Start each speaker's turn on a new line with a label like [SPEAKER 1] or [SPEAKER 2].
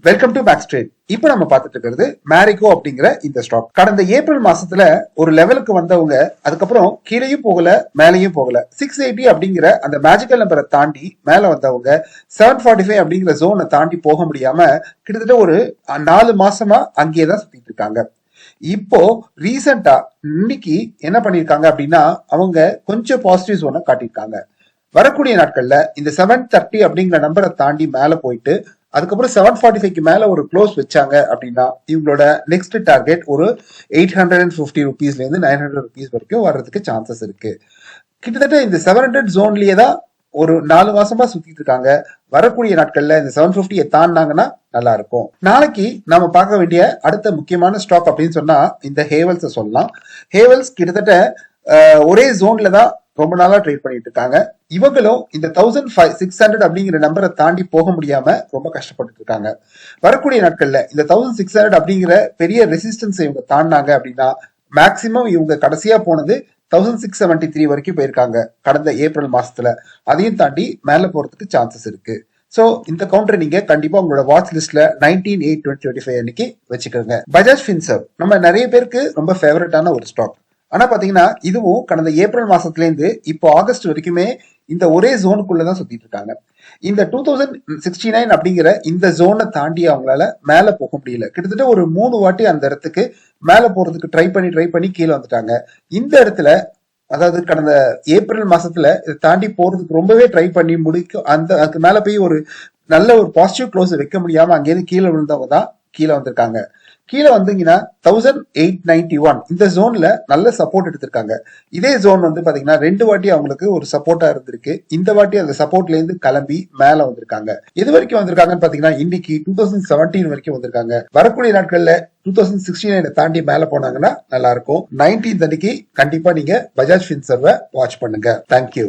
[SPEAKER 1] Welcome to back straight. இப்போ நம்ம பார்த்துட்டு இருக்கிறது மேரிகோ அப்படிங்கிற இந்த ஸ்டாக். கடந்த ஏப்ரல் மாசத்துல ஒரு லெவலுக்கு வந்தவங்க அதுக்கப்புறம் கீழேயும் போகல மேலேயும் போகல. 680 அப்படிங்கிற அந்த மேஜிக்கல் நம்பரை தாண்டி மேல வந்தவங்க 745 அப்படிங்கிற ஜோனை தாண்டி போக முடியாம கிட்டத்தட்ட ஒரு 4 மாசமா அங்கேயே தான் சுத்திட்டு இருக்காங்க. இப்போ ரீசெண்டா இன்னைக்கு என்ன பண்ணிருக்காங்க அப்படின்னா அவங்க கொஞ்சம் பாசிட்டிவ் ஜோனை காட்டியிருக்காங்க. வரக்கூடிய நாட்கள்ல இந்த 730 அப்படிங்கிற நம்பரை தாண்டி மேல போயிட்டு அதுக்கப்புறம் 745க்கு மேல ஒரு க்ளோஸ் வச்சாங்க அப்படின்னா இவங்களோட நெக்ஸ்ட் டார்கெட் ஒரு 850 ருபீஸ்ல இருந்து 900 ருபீஸ் வரைக்கும் வர்றதுக்கு சான்சஸ் இருக்கு. கிட்டத்தட்ட இந்த 700 ஜோன்லயே தான் ஒரு 4 மாசமா சுத்திட்டு இருக்காங்க. வரக்கூடிய நாட்கள்ல இந்த 750 தாண்டினாங்கன்னா நல்லா இருக்கும். நாளைக்கு நாம பார்க்க வேண்டிய அடுத்த முக்கியமான ஸ்டாக் அப்படின்னு சொன்னா இந்த ஹேவல்ஸ் சொல்லலாம். ஹேவல்ஸ் கிட்டத்தட்ட ஒரே ஜோன்ல தான் ரொம்ப நாளா ட்ரேட் பண்ணிட்டு இருக்காங்க. இவங்களும் இந்த 1600 அப்படிங்கிற நம்பரை தாண்டி போக முடியாம ரொம்ப கஷ்டப்பட்டு இருக்காங்க. வரக்கூடிய நாட்கள்ல இந்த 1600 அப்படிங்கிற பெரிய ரெசிஸ்டன்ஸ் இவங்க தாண்டினாங்க அப்படின்னா மேக்சிமம் இவங்க கடைசியா போனது 1673 வரைக்கும் போயிருக்காங்க கடந்த ஏப்ரல் மாசத்துல. அதையும் தாண்டி மேல போறதுக்கு சான்சஸ் இருக்கு. சோ இந்த கவுண்டரை நீங்க கண்டிப்பா உங்களோட வாட்ச் லிஸ்ட்ல 19/8/2025 அன்னைக்கு வச்சுக்கோங்க. பஜாஜ் ஃபின்சர்வ் நம்ம நிறைய பேருக்கு ரொம்ப ஃபேவரட்டான ஒரு ஸ்டாக். ஆனா பாத்தீங்கன்னா இதுவும் கடந்த ஏப்ரல் மாசத்துல இருந்து இப்போ ஆகஸ்ட் வரைக்குமே இந்த ஒரே ஜோனுக்குள்ளதான் சுத்திட்டு இருக்காங்க. இந்த 2069 அப்படிங்கிற இந்த ஜோனை தாண்டி அவங்களால மேல போக முடியல. கிட்டத்தட்ட ஒரு 3 வாட்டி அந்த இடத்துக்கு மேல போறதுக்கு ட்ரை பண்ணி கீழே வந்துட்டாங்க. இந்த இடத்துல அதாவது கடந்த ஏப்ரல் மாசத்துல இதை தாண்டி போறதுக்கு ரொம்பவே ட்ரை பண்ணி முடிக்கும் அதுக்கு மேல போய் ஒரு நல்ல ஒரு பாசிட்டிவ் க்ளோஸ் வைக்க முடியாம அங்கேயிருந்து கீழே விழுந்தவங்க தான் கீழே வந்திருக்காங்க. கீழே வந்தீங்கன்னா 1891 இந்த ஜோன்ல நல்ல சப்போர்ட் எடுத்திருக்காங்க. இதே ஜோன் வந்து பாத்தீங்கன்னா 2 வாட்டி அவங்களுக்கு ஒரு சப்போர்ட்டா இருந்திருக்கு. இந்த வாட்டி அந்த சப்போர்ட்ல இருந்து கிளம்பி மேல வந்திருக்காங்க. எது வரைக்கும் வந்திருக்காங்கன்னு பாத்தீங்கன்னா இன்னைக்கு 2017 வரைக்கும் வந்திருக்காங்க. வரக்கூடிய நாட்கள்ல 2069 தாண்டி மேல போனாங்கன்னா நல்லா இருக்கும். 19th அன்னைக்கு கண்டிப்பா நீங்க பஜாஜ் ஃபின்சர்வை வாட்ச் பண்ணுங்க. தேங்க்யூ.